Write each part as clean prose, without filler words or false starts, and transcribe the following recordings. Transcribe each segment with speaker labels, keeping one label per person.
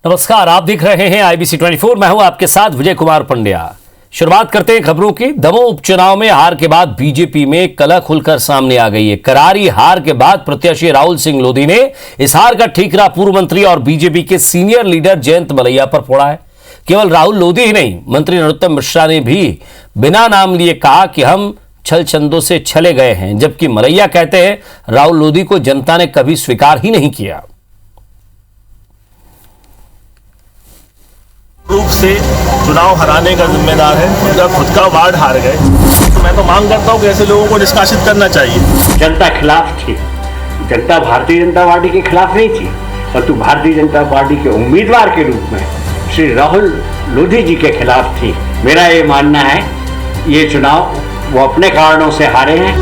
Speaker 1: नमस्कार, आप देख रहे हैं IBC 24। मैं हूं आपके साथ विजय कुमार पंड्या। शुरुआत करते हैं खबरों की। दमोह उपचुनाव में हार के बाद बीजेपी में कलह खुलकर सामने आ गई है। करारी हार के बाद प्रत्याशी राहुल सिंह लोधी ने इस हार का ठीकरा पूर्व मंत्री और बीजेपी के सीनियर लीडर जयंत मलैया पर फोड़ा है। केवल राहुल लोधी ही नहीं, मंत्री नरोत्तम मिश्रा ने भी बिना नाम लिए कहा कि हम छल छंदों से छले गए हैं, जबकि मलैया कहते हैं राहुल लोधी को जनता ने कभी स्वीकार ही नहीं किया।
Speaker 2: रूप से चुनाव हराने का जिम्मेदार है, उनका खुद का वार्ड हार गए। तो मैं तो मांग करता हूं कि ऐसे लोगों को निष्कासित करना चाहिए।
Speaker 3: जनता खिलाफ थी, जनता भारतीय जनता पार्टी के खिलाफ नहीं थी, परंतु भारतीय जनता पार्टी के उम्मीदवार के रूप में श्री राहुल लोधी जी के खिलाफ थी। मेरा ये मानना है ये चुनाव वो अपने कारणों से हारे हैं।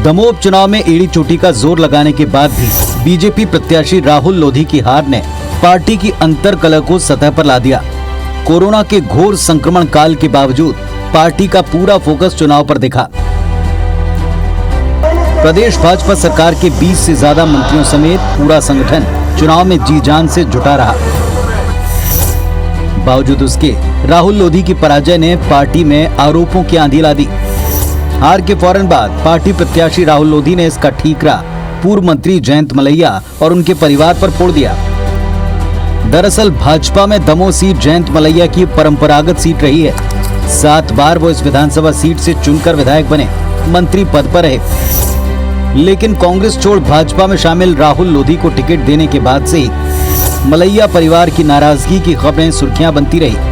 Speaker 4: दमोह उपचुनाव में एड़ी चोटी का जोर लगाने के बाद भी बीजेपी प्रत्याशी राहुल लोधी की हार ने पार्टी की अंतर्कलह को सतह पर ला दिया। कोरोना के घोर संक्रमण काल के बावजूद पार्टी का पूरा फोकस चुनाव पर दिखा। प्रदेश भाजपा सरकार के 20 से ज्यादा मंत्रियों समेत पूरा संगठन चुनाव में जी जान से जुटा रहा। बावजूद उसके राहुल लोधी की पराजय ने पार्टी में आरोपों की आंधी ला दी। हार के फौरन बाद पार्टी प्रत्याशी राहुल लोधी ने इसका ठीकरा पूर्व मंत्री जयंत मलैया और उनके परिवार पर फोड़ दिया। दरअसल भाजपा में दमोह सीट जयंत मलैया की परंपरागत सीट रही है। 7 बार वो इस विधानसभा सीट से चुनकर विधायक बने, मंत्री पद पर रहे। लेकिन कांग्रेस छोड़ भाजपा में शामिल राहुल लोधी को टिकट देने के बाद से ही मलैया परिवार की नाराजगी की खबरें सुर्खियां बनती रही।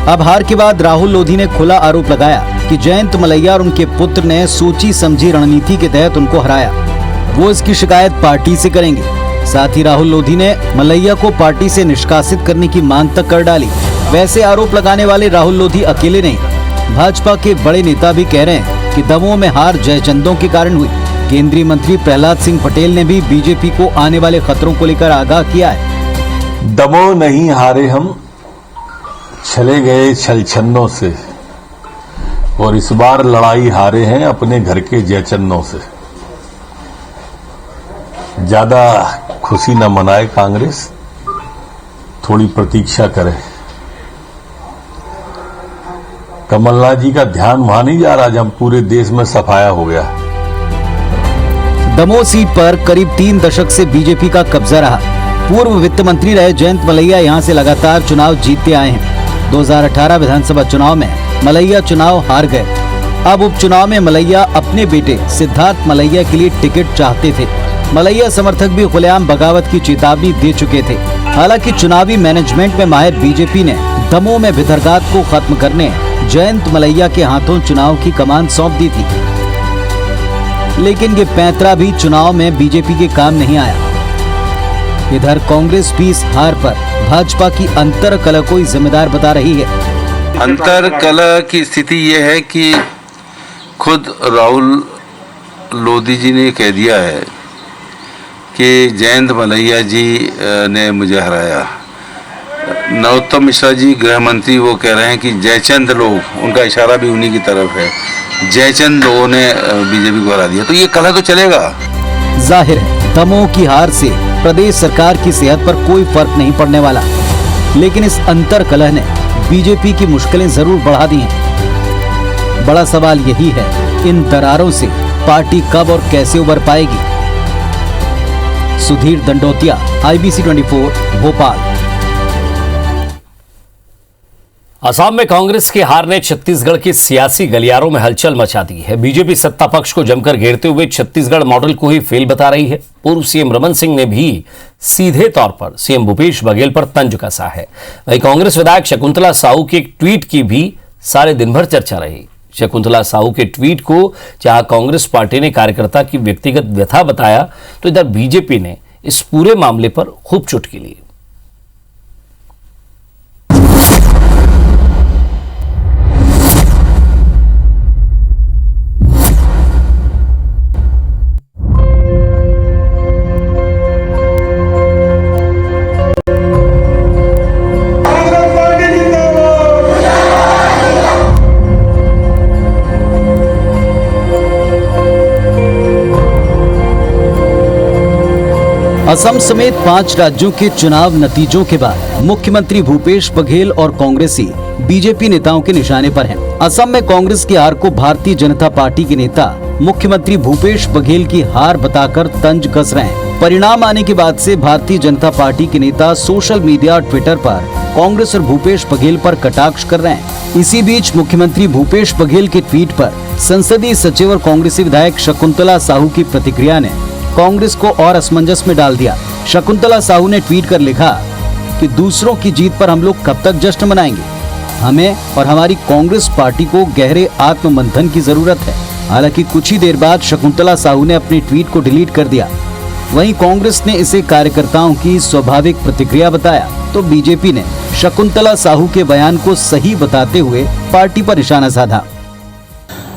Speaker 4: अब हार के बाद राहुल लोधी ने खुला आरोप लगाया कि जयंत मलैया और उनके पुत्र ने सोची समझी रणनीति के तहत उनको हराया। वो इसकी शिकायत पार्टी से करेंगे। साथ ही राहुल लोधी ने मलैया को पार्टी से निष्कासित करने की मांग तक कर डाली। वैसे आरोप लगाने वाले राहुल लोधी अकेले नहीं, भाजपा के बड़े नेता भी कह रहे हैं कि दमोह में हार जयचंदों के कारण हुई। केंद्रीय मंत्री प्रहलाद सिंह पटेल ने भी बीजेपी को आने वाले खतरों को लेकर आगाह किया है।
Speaker 5: दमोह नहीं हारे, हम छले गए छलछन्नों से, और इस बार लड़ाई हारे हैं अपने घर के जयचन्नों से। ज्यादा खुशी न मनाए कांग्रेस, थोड़ी प्रतीक्षा करे। कमलनाथ जी का ध्यान वहां नहीं जा रहा जब पूरे देश में सफाया हो गया।
Speaker 4: दमोह सीट पर करीब 3 दशक से बीजेपी का कब्जा रहा। पूर्व वित्त मंत्री रहे जयंत मलैया यहां से लगातार चुनाव जीतते आए हैं। 2018 विधानसभा चुनाव में मलैया चुनाव हार गए। अब उपचुनाव में मलैया अपने बेटे सिद्धार्थ मलैया के लिए टिकट चाहते थे। मलैया समर्थक भी खुलेआम बगावत की चेतावनी दे चुके थे। हालांकि चुनावी मैनेजमेंट में माहिर बीजेपी ने दमोह में भितरघात को खत्म करने जयंत मलैया के हाथों चुनाव की कमान सौंप दी थी। लेकिन ये पैंतरा भी चुनाव में बीजेपी के काम नहीं आया। इधर कांग्रेस भी इस हार पर भाजपा की अंतर्कलह को ही जिम्मेदार बता रही है।
Speaker 6: अंतर्कलह की स्थिति यह है कि खुद राहुल लोधी जी ने कह दिया है कि जयंत मलैया जी ने मुझे हराया। नरोत्तम मिश्रा जी गृह मंत्री वो कह रहे हैं कि जयचंद लोग, उनका इशारा भी उन्हीं की तरफ है, जयचंद लोगों ने बीजेपी को हरा दिया। तो ये कलह तो चलेगा।
Speaker 4: जाहिर है दमोह की हार से प्रदेश सरकार की सेहत पर कोई फर्क नहीं पड़ने वाला, लेकिन इस अंतर्कलह ने बीजेपी की मुश्किलें जरूर बढ़ा दी हैं। बड़ा सवाल यही है, इन दरारों से पार्टी कब और कैसे उबर पाएगी। सुधीर दंडोतिया, IBC 24, भोपाल।
Speaker 1: असम में कांग्रेस की हार ने छत्तीसगढ़ के सियासी गलियारों में हलचल मचा दी है। बीजेपी सत्ता पक्ष को जमकर घेरते हुए छत्तीसगढ़ मॉडल को ही फेल बता रही है। पूर्व सीएम रमन सिंह ने भी सीधे तौर पर सीएम भूपेश बघेल पर तंज कसा है। वहीं कांग्रेस विधायक शकुंतला साहू के एक ट्वीट की भी सारे दिन भर चर्चा रही। शकुंतला साहू के ट्वीट को जहां कांग्रेस पार्टी ने कार्यकर्ता की व्यक्तिगत व्यथा बताया, तो इधर बीजेपी ने इस पूरे मामले पर खूब चुटकी ली।
Speaker 4: असम समेत 5 राज्यों के चुनाव नतीजों के बाद मुख्यमंत्री भूपेश बघेल और कांग्रेसी बीजेपी नेताओं के निशाने पर हैं। असम में कांग्रेस की हार को भारतीय जनता पार्टी के नेता मुख्यमंत्री भूपेश बघेल की हार बताकर तंज कस रहे हैं। परिणाम आने के बाद से भारतीय जनता पार्टी के नेता सोशल मीडिया और ट्विटर पर कांग्रेस और भूपेश बघेल पर कटाक्ष कर रहे हैं। इसी बीच मुख्यमंत्री भूपेश बघेल के ट्वीट पर संसदीय सचिव और कांग्रेसी विधायक शकुंतला साहू की प्रतिक्रिया ने कांग्रेस को और असमंजस में डाल दिया। शकुंतला साहू ने ट्वीट कर लिखा कि दूसरों की जीत पर हम लोग कब तक जश्न मनाएंगे। हमें और हमारी कांग्रेस पार्टी को गहरे आत्ममंथन की जरूरत है। हालांकि कुछ ही देर बाद शकुंतला साहू ने अपनी ट्वीट को डिलीट कर दिया। वहीं कांग्रेस ने इसे कार्यकर्ताओं की स्वाभाविक प्रतिक्रिया बताया तो बीजेपी ने शकुंतला साहू के बयान को सही बताते हुए पार्टी पर निशाना साधा।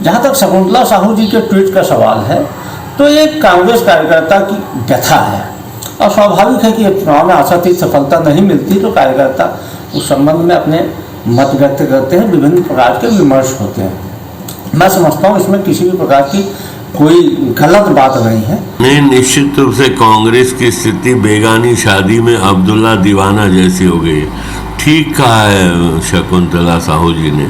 Speaker 7: जहाँ तक शकुंतला साहू जी के ट्वीट का सवाल है तो ये कांग्रेस कार्यकर्ता की व्यथा है और स्वाभाविक है कि चुनाव में आशातीत सफलता नहीं मिलती तो कार्यकर्ता उस संबंध में अपने मत व्यक्त करते हैं, विभिन्न प्रकार के विमर्श होते हैं। मैं समझता हूँ इसमें किसी भी प्रकार की कोई गलत बात नहीं है।
Speaker 8: नहीं, निश्चित रूप से कांग्रेस की स्थिति बेगानी शादी में अब्दुल्ला दीवाना जैसी हो गई है। ठीक कहा है शकुंतला साहू जी ने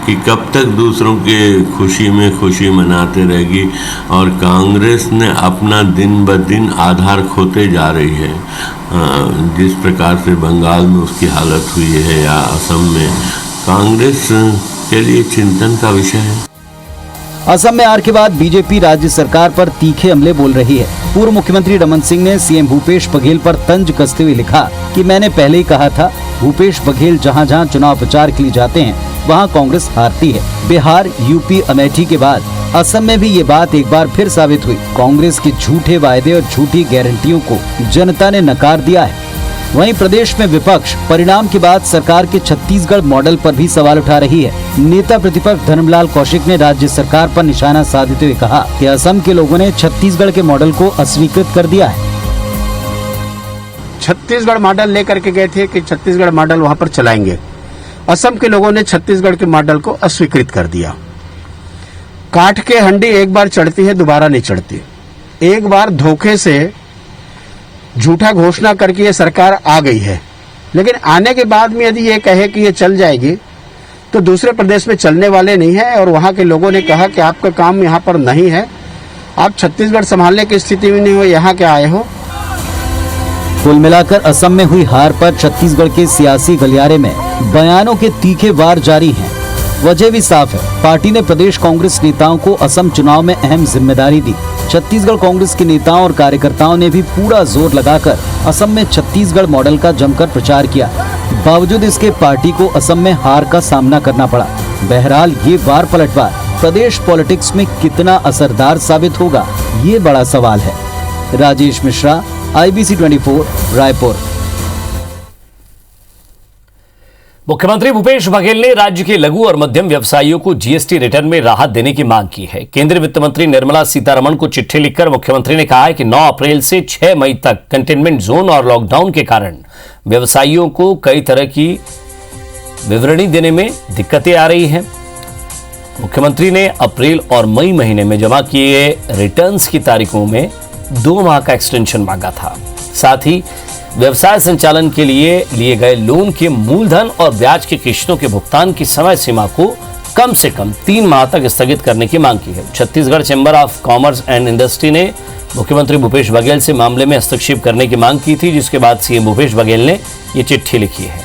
Speaker 8: कि कब तक दूसरों के खुशी में खुशी मनाते रहेगी और कांग्रेस ने अपना दिन ब दिन आधार खोते जा रही है। जिस प्रकार से बंगाल में उसकी हालत हुई है या असम में, कांग्रेस के लिए चिंतन का विषय है।
Speaker 4: असम में हार के बाद बीजेपी राज्य सरकार पर तीखे हमले बोल रही है। पूर्व मुख्यमंत्री रमन सिंह ने सीएम भूपेश बघेल पर तंज कसते हुए लिखा कि मैंने पहले ही कहा था, भूपेश बघेल जहां जहां चुनाव प्रचार के लिए जाते हैं वहां कांग्रेस हारती है। बिहार, यूपी, अमेठी के बाद असम में भी ये बात एक बार फिर साबित हुई। कांग्रेस के झूठे वायदे और झूठी गारंटियों को जनता ने नकार दिया है। वहीं प्रदेश में विपक्ष परिणाम के बाद सरकार के छत्तीसगढ़ मॉडल पर भी सवाल उठा रही है। नेता प्रतिपक्ष धर्मलाल कौशिक ने राज्य सरकार पर निशाना साधते हुए कहा कि असम के लोगों ने छत्तीसगढ़ के मॉडल को अस्वीकृत कर दिया है।
Speaker 9: छत्तीसगढ़ मॉडल लेकर के गए थे कि छत्तीसगढ़ मॉडल वहां पर चलाएंगे। असम के लोगों ने छत्तीसगढ़ के मॉडल को अस्वीकृत कर दिया। काठ के हंडी एक बार चढ़ती है, दोबारा नहीं चढ़ती। एक बार धोखे से झूठा घोषणा करके ये सरकार आ गई है, लेकिन आने के बाद में यदि ये कहे कि ये चल जाएगी तो दूसरे प्रदेश में चलने वाले नहीं है। और वहां के लोगों ने कहा कि आपका काम यहाँ पर नहीं है, आप छत्तीसगढ़ संभालने की स्थिति में नहीं हो, यहाँ क्या आए हो।
Speaker 4: कुल मिलाकर असम में हुई हार पर छत्तीसगढ़ के सियासी गलियारे में बयानों के तीखे वार जारी हैं। वजह भी साफ है, पार्टी ने प्रदेश कांग्रेस नेताओं को असम चुनाव में अहम जिम्मेदारी दी। छत्तीसगढ़ कांग्रेस के नेताओं और कार्यकर्ताओं ने भी पूरा जोर लगाकर असम में छत्तीसगढ़ मॉडल का जमकर प्रचार किया। बावजूद इसके पार्टी को असम में हार का सामना करना पड़ा। बहरहाल ये वार पलटवार प्रदेश पॉलिटिक्स में कितना असरदार साबित होगा, ये बड़ा सवाल है। राजेश मिश्रा, IBC 24, रायपुर।
Speaker 1: मुख्यमंत्री भूपेश बघेल ने राज्य के लघु और मध्यम व्यवसायियों को जीएसटी रिटर्न में राहत देने की मांग की है। केंद्रीय वित्त मंत्री निर्मला सीतारमण को चिट्ठी लिखकर मुख्यमंत्री ने कहा है कि 9 अप्रैल से 6 मई तक कंटेनमेंट जोन और लॉकडाउन के कारण व्यवसायियों को कई तरह की विवरणी देने में दिक्कतें आ रही हैं। मुख्यमंत्री ने अप्रैल और मई महीने में जमा किए रिटर्न्स की तारीखों में 2 माह का एक्सटेंशन मांगा था। साथ ही व्यवसाय संचालन के लिए गए लोन के मूलधन और ब्याज की किश्तों के भुगतान की समय सीमा को कम से कम 3 माह तक स्थगित करने की मांग की है। Chhattisgarh chamber of commerce and industry ने मुख्यमंत्री भूपेश बघेल से मामले में हस्तक्षेप करने की मांग की थी, जिसके बाद सीएम भूपेश बघेल ने ये चिट्ठी लिखी है।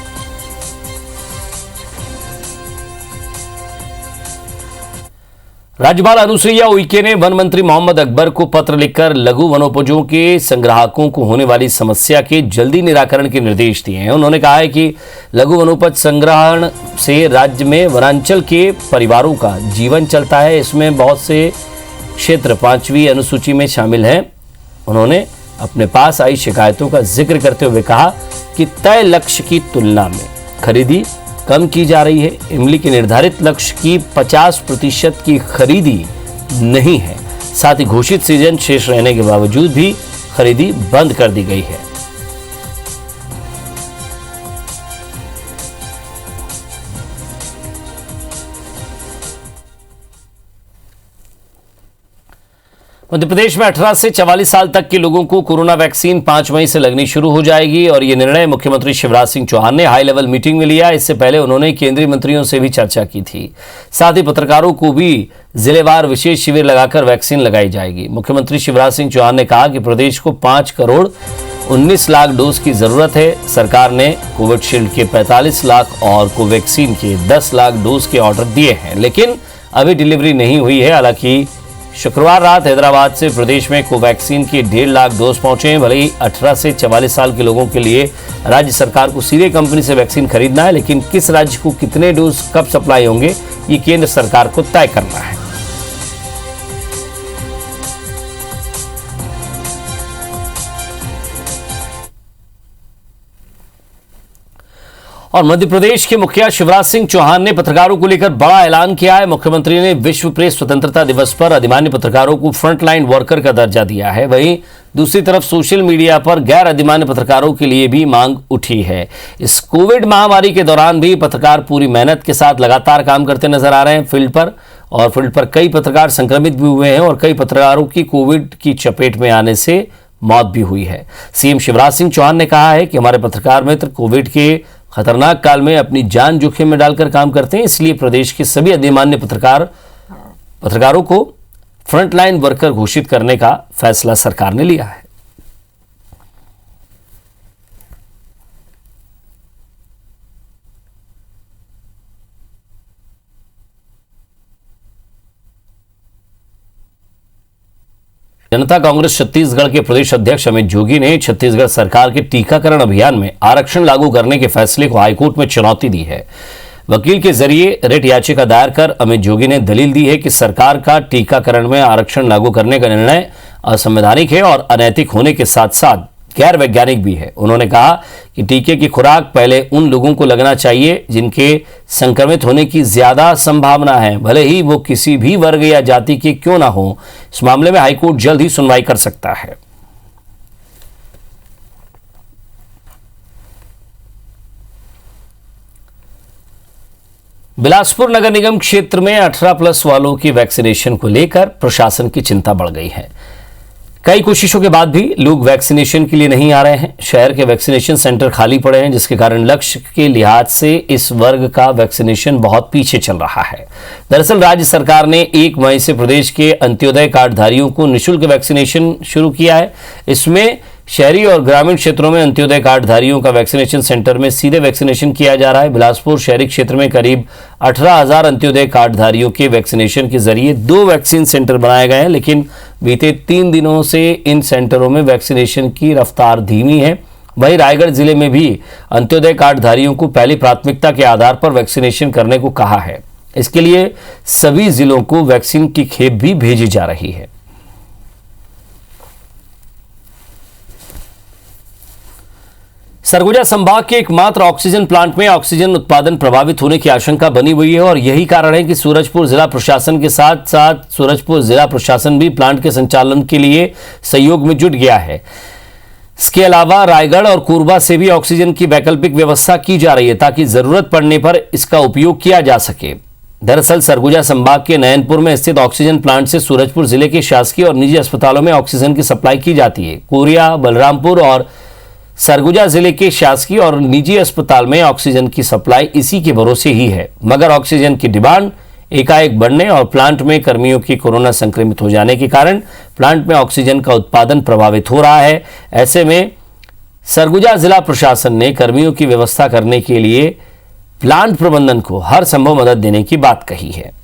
Speaker 1: राज्यपाल अनुसुईया उइके ने वन मंत्री मोहम्मद अकबर को पत्र लिखकर लघु वनोपजों के संग्राहकों को होने वाली समस्या के जल्दी निराकरण के निर्देश दिए हैं। उन्होंने कहा है कि लघु वनोपज संग्रहण से राज्य में वनांचल के परिवारों का जीवन चलता है। इसमें बहुत से क्षेत्र 5वीं अनुसूची में शामिल हैं। उन्होंने अपने पास आई शिकायतों का जिक्र करते हुए कहा कि तय लक्ष्य की तुलना में खरीदी कम की जा रही है। इमली के निर्धारित लक्ष्य की 50% की खरीदी नहीं है। साथ ही घोषित सीजन शेष रहने के बावजूद भी खरीदी बंद कर दी गई है। मध्य प्रदेश में 18 से 44 साल तक के लोगों को कोरोना वैक्सीन 5 मई से लगनी शुरू हो जाएगी और ये निर्णय मुख्यमंत्री शिवराज सिंह चौहान ने हाई लेवल मीटिंग में लिया। इससे पहले उन्होंने केंद्रीय मंत्रियों से भी चर्चा की थी। साथ ही पत्रकारों को भी जिलेवार विशेष शिविर लगाकर वैक्सीन लगाई जाएगी। मुख्यमंत्री शिवराज सिंह चौहान ने कहा कि प्रदेश को 5 करोड़ 19 लाख डोज की जरूरत है। सरकार ने कोविशील्ड के 45 लाख और कोवैक्सीन के 10 लाख डोज के ऑर्डर दिए हैं, लेकिन अभी डिलीवरी नहीं हुई है। हालांकि शुक्रवार रात हैदराबाद से प्रदेश में कोवैक्सीन के 1.5 लाख डोज पहुंचे हैं। भले ही 18 से 44 साल के लोगों के लिए राज्य सरकार को सीधे कंपनी से वैक्सीन खरीदना है, लेकिन किस राज्य को कितने डोज कब सप्लाई होंगे ये केंद्र सरकार को तय करना है। और मध्य प्रदेश के मुखिया शिवराज सिंह चौहान ने पत्रकारों को लेकर बड़ा ऐलान किया है। मुख्यमंत्री ने विश्व प्रेस स्वतंत्रता दिवस पर अधिमान्य पत्रकारों को फ्रंटलाइन वर्कर का दर्जा दिया है। वहीं दूसरी तरफ सोशल मीडिया पर गैर अधिमान्य पत्रकारों के लिए भी मांग उठी है। इस कोविड महामारी के दौरान भी पत्रकार पूरी मेहनत के साथ लगातार काम करते नजर आ रहे हैं फील्ड पर, और फील्ड पर कई पत्रकार संक्रमित भी हुए हैं और कई पत्रकारों की कोविड की चपेट में आने से मौत भी हुई है। सीएम शिवराज सिंह चौहान ने कहा है कि हमारे पत्रकार मित्र कोविड के खतरनाक काल में अपनी जान जोखिम में डालकर काम करते हैं, इसलिए प्रदेश के सभी अधिमान्य पत्रकारों को फ्रंटलाइन वर्कर घोषित करने का फैसला सरकार ने लिया है। जनता कांग्रेस छत्तीसगढ़ के प्रदेश अध्यक्ष अमित जोगी ने छत्तीसगढ़ सरकार के टीकाकरण अभियान में आरक्षण लागू करने के फैसले को हाईकोर्ट में चुनौती दी है। वकील के जरिए रिट याचिका दायर कर अमित जोगी ने दलील दी है कि सरकार का टीकाकरण में आरक्षण लागू करने का निर्णय असंवैधानिक है और अनैतिक होने के साथ साथ गैर वैज्ञानिक भी है। उन्होंने कहा कि टीके की खुराक पहले उन लोगों को लगना चाहिए जिनके संक्रमित होने की ज्यादा संभावना है, भले ही वो किसी भी वर्ग या जाति के क्यों ना हो। इस मामले में हाईकोर्ट जल्द ही सुनवाई कर सकता है। बिलासपुर नगर निगम क्षेत्र में 18+ वालों की वैक्सीनेशन को लेकर प्रशासन की चिंता बढ़ गई है। कई कोशिशों के बाद भी लोग वैक्सीनेशन के लिए नहीं आ रहे हैं। शहर के वैक्सीनेशन सेंटर खाली पड़े हैं, जिसके कारण लक्ष्य के लिहाज से इस वर्ग का वैक्सीनेशन बहुत पीछे चल रहा है। दरअसल राज्य सरकार ने 1 मई से प्रदेश के अंत्योदय कार्डधारियों को निःशुल्क वैक्सीनेशन शुरू किया है। इसमें शहरी और ग्रामीण क्षेत्रों में अंत्योदय कार्डधारियों का वैक्सीनेशन सेंटर में सीधे वैक्सीनेशन किया जा रहा है। बिलासपुर शहरी क्षेत्र में करीब 18,000 अंत्योदय कार्डधारियों के वैक्सीनेशन के जरिए 2 वैक्सीन सेंटर बनाए गए हैं, लेकिन बीते 3 दिनों से इन सेंटरों में वैक्सीनेशन की रफ्तार धीमी है। वहीं रायगढ़ जिले में भी अंत्योदय कार्डधारियों को पहली प्राथमिकता के आधार पर वैक्सीनेशन करने को कहा है। इसके लिए सभी जिलों को वैक्सीन की खेप भी भेजी जा रही है। सरगुजा संभाग के एकमात्र ऑक्सीजन प्लांट में ऑक्सीजन उत्पादन प्रभावित होने की आशंका बनी हुई है और यही कारण है कि सूरजपुर जिला प्रशासन के साथ साथ सूरजपुर जिला प्रशासन भी प्लांट के संचालन के लिए सहयोग में जुट गया है। इसके अलावा रायगढ़ और कोरबा से भी ऑक्सीजन की वैकल्पिक व्यवस्था की जा रही है ताकि जरूरत पड़ने पर इसका उपयोग किया जा सके। दरअसल सरगुजा संभाग के नयनपुर में स्थित ऑक्सीजन प्लांट से सूरजपुर जिले के शासकीय और निजी अस्पतालों में ऑक्सीजन की सप्लाई की जाती है। कोरिया, बलरामपुर और सरगुजा जिले के शासकीय और निजी अस्पताल में ऑक्सीजन की सप्लाई इसी के भरोसे ही है, मगर ऑक्सीजन की डिमांड एकाएक बढ़ने और प्लांट में कर्मियों की कोरोना संक्रमित हो जाने के कारण प्लांट में ऑक्सीजन का उत्पादन प्रभावित हो रहा है। ऐसे में सरगुजा जिला प्रशासन ने कर्मियों की व्यवस्था करने के लिए प्लांट प्रबंधन को हर संभव मदद देने की बात कही है।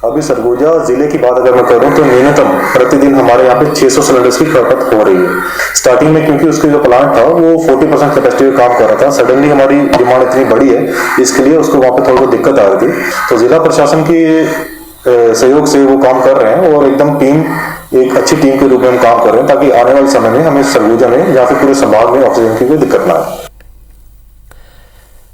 Speaker 10: अभी सरगुजा जिले की बात अगर मैं करूं तो न्यूनतम प्रतिदिन हमारे यहाँ पे 600 सिलेंडर्स की खपत हो रही है। स्टार्टिंग में क्योंकि उसके जो प्लांट था वो 40% कैपेसिटी पे काम कर रहा था, सडनली हमारी डिमांड इतनी बड़ी है, इसके लिए उसको वहाँ पे थोड़ी दिक्कत आ रही थी। तो जिला प्रशासन की सहयोग से वो काम कर रहे हैं और एकदम एक अच्छी टीम के रूप में हम काम कर रहे हैं ताकि आने वाले समय में हमें सरगुजा में या फिर पूरे संभाग में ऑक्सीजन की कोई दिक्कत ना आए।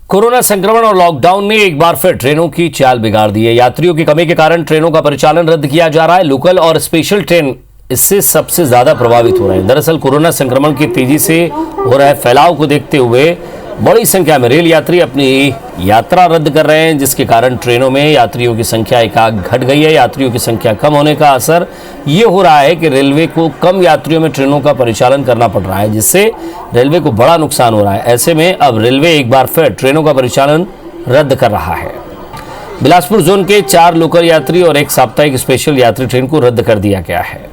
Speaker 1: कोरोना संक्रमण और लॉकडाउन ने एक बार फिर ट्रेनों की चाल बिगाड़ दी है। यात्रियों की कमी के कारण ट्रेनों का परिचालन रद्द किया जा रहा है। लोकल और स्पेशल ट्रेन इससे सबसे ज्यादा प्रभावित हो रहे हैं। दरअसल कोरोना संक्रमण की तेजी से हो रहे फैलाव को देखते हुए बड़ी संख्या में रेल यात्री अपनी यात्रा रद्द कर रहे हैं, जिसके कारण ट्रेनों में यात्रियों की संख्या एकाएक घट गई है। यात्रियों की संख्या कम होने का असर ये हो रहा है कि रेलवे को कम यात्रियों में ट्रेनों का परिचालन करना पड़ रहा है, जिससे रेलवे को बड़ा नुकसान हो रहा है। ऐसे में अब रेलवे एक बार फिर ट्रेनों का परिचालन रद्द कर रहा है। बिलासपुर जोन के 4 लोकल यात्री और एक साप्ताहिक स्पेशल यात्री ट्रेन को रद्द कर दिया गया है।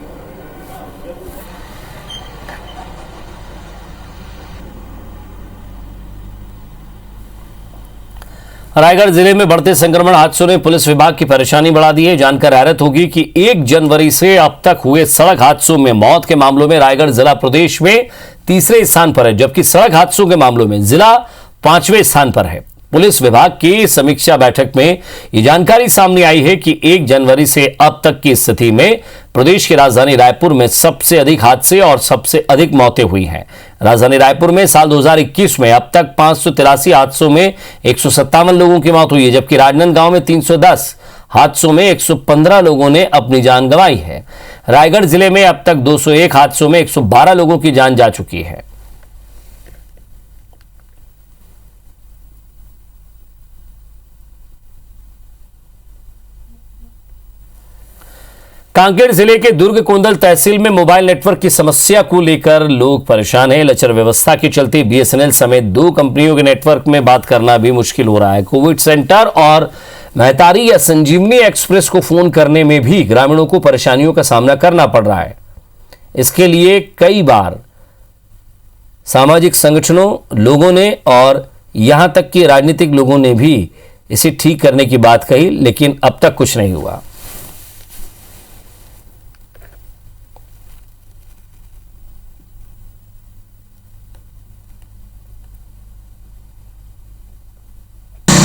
Speaker 1: रायगढ़ जिले में बढ़ते संक्रमण हादसों ने पुलिस विभाग की परेशानी बढ़ा दी है। जानकर हैरत होगी कि 1 जनवरी से अब तक हुए सड़क हादसों में मौत के मामलों में रायगढ़ जिला प्रदेश में तीसरे स्थान पर है, जबकि सड़क हादसों के मामलों में जिला 5वें स्थान पर है। पुलिस विभाग की समीक्षा बैठक में ये जानकारी सामने आई है कि 1 जनवरी से अब तक की स्थिति में प्रदेश की राजधानी रायपुर में सबसे अधिक हादसे और सबसे अधिक मौतें हुई हैं। राजधानी रायपुर में साल 2021 में अब तक 583 हादसों में 157 लोगों की मौत हुई है, जबकि राजनांदगांव में 310 हादसों में 115 लोगों ने अपनी जान गंवाई है। रायगढ़ जिले में अब तक 201 हादसों में 112 लोगों की जान जा चुकी है। कांकेर जिले के दुर्ग कोंदल तहसील में मोबाइल नेटवर्क की समस्या को लेकर लोग परेशान हैं। लचर व्यवस्था के चलते बीएसएनएल समेत 2 कंपनियों के नेटवर्क में बात करना भी मुश्किल हो रहा है। कोविड सेंटर और महतारी या संजीवनी एक्सप्रेस को फोन करने में भी ग्रामीणों को परेशानियों का सामना करना पड़ रहा है। इसके लिए कई बार सामाजिक संगठनों, लोगों ने और यहां तक कि राजनीतिक लोगों ने भी इसे ठीक करने की बात कही, लेकिन अब तक कुछ नहीं हुआ।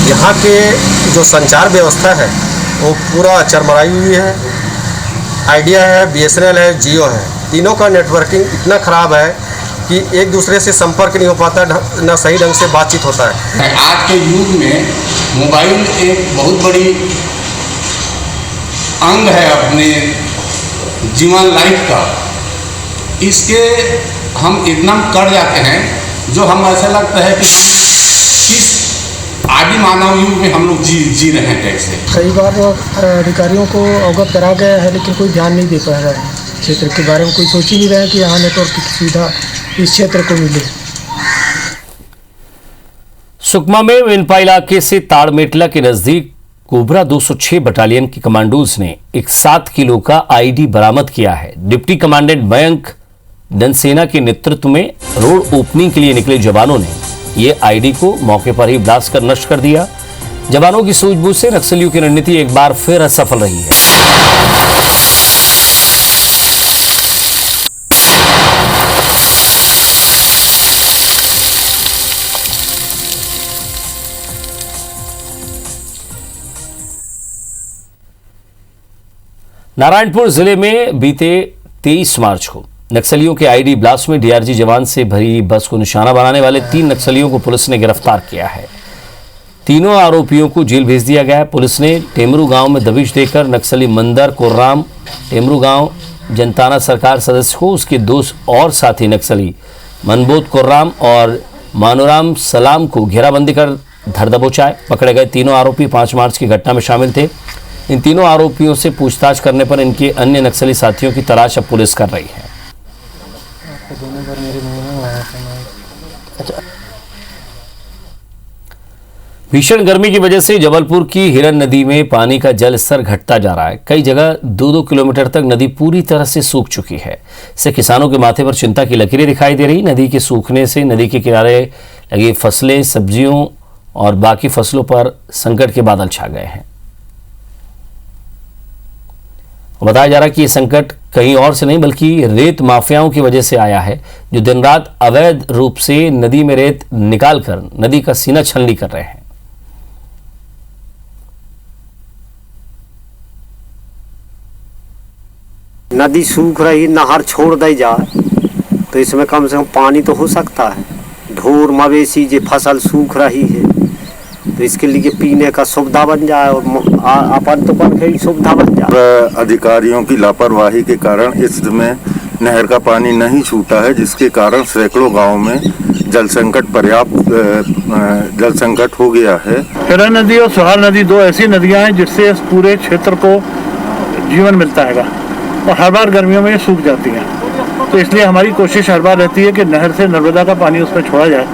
Speaker 11: यहाँ के जो संचार व्यवस्था है वो पूरा चरमराई हुई है। आइडिया है, बीएसएनएल है, जियो है, तीनों का नेटवर्किंग इतना ख़राब है कि एक दूसरे से संपर्क नहीं हो पाता, ना सही ढंग से बातचीत होता है।
Speaker 12: आज के युग में मोबाइल एक बहुत बड़ी अंग है अपने जीवन लाइफ का। इसके हम इतना कर जाते हैं जो हम ऐसा लगता है कि किस आदि मानव युग में हम लोग जी रहे हैं कैसे।
Speaker 13: कई बार अधिकारियों को अवगत करा गया है, लेकिन कोई ध्यान नहीं दे पा रहा है। क्षेत्र के बारे में कोई सोच ही नहीं रहा है कि यहाँ नेटवर्क की सुविधा इस क्षेत्र को मिले।
Speaker 1: सुकमा में विनपा इलाके से ताड़मेटला के नजदीक कोबरा 206 बटालियन के कमांडोज ने एक 7 किलो का आईडी बरामद किया है। डिप्टी कमांडेंट मयंक डनसेना के नेतृत्व में रोड ओपनिंग के लिए निकले जवानों ने ये आईडी को मौके पर ही ब्लास्ट कर नष्ट कर दिया। जवानों की सूझबूझ से नक्सलियों की रणनीति एक बार फिर असफल रही है। नारायणपुर जिले में बीते 23 मार्च को नक्सलियों के आईडी ब्लास्ट में डीआरजी जवान से भरी बस को निशाना बनाने वाले 3 नक्सलियों को पुलिस ने गिरफ्तार किया है। तीनों आरोपियों को जेल भेज दिया गया है। पुलिस ने टेमरू गांव में दबिश देकर नक्सली मंदर कोर्राम, टेमरू गांव जनताना सरकार सदस्य को उसके 2 और साथी नक्सली मनबोध कोर्राम और मानोराम सलाम को घेराबंदी कर धर दबोचा है। पकड़े गए तीनों आरोपी 5 मार्च की घटना में शामिल थे। इन तीनों आरोपियों से पूछताछ करने पर इनके अन्य नक्सली साथियों की तलाश अब पुलिस कर रही है। भीषण गर्मी की वजह से जबलपुर की हिरन नदी में पानी का जल स्तर घटता जा रहा है। कई जगह 2-2 किलोमीटर तक नदी पूरी तरह से सूख चुकी है। इससे किसानों के माथे पर चिंता की लकीरें दिखाई दे रही। नदी के सूखने से नदी के किनारे लगी फसलें, सब्जियों और बाकी फसलों पर संकट के बादल छा गए हैं। बताया जा रहा है कि ये संकट कहीं और से नहीं बल्कि रेत माफियाओं की वजह से आया है, जो दिन रात अवैध रूप से नदी में रेत निकालकर नदी का सीना छलनी कर रहे हैं।
Speaker 14: नदी सूख रही, नहर छोड़ दी जाए तो इसमें कम से कम पानी तो हो सकता है। ढोर मवेशी जो फसल सूख रही है तो इसके लिए पीने का सुविधा बन जाए और अपन तो पर सुविधा बन जाए।
Speaker 15: अधिकारियों की लापरवाही के कारण इसमें नहर का पानी नहीं छूटा है, जिसके कारण सैकड़ों गांव में जल संकट पर्याप्त जल संकट हो गया है।
Speaker 2: हिरन नदी और सुहार नदी दो ऐसी नदियां हैं जिससे इस पूरे क्षेत्र को जीवन मिलता है और हर बार गर्मियों में ये सूख जाती हैं। तो इसलिए हमारी कोशिश हर बार रहती है कि नहर से नर्मदा का पानी उसमें छोड़ा जाए।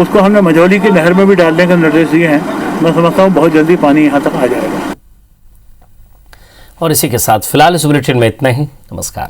Speaker 2: उसको हमने मझौली की नहर में भी डालने का निर्देश दिए हैं। मैं समझता हूँ बहुत जल्दी पानी यहाँ तक आ जाएगा।
Speaker 1: और इसी के साथ फिलहाल इस बुलेटिन में इतना ही। नमस्कार।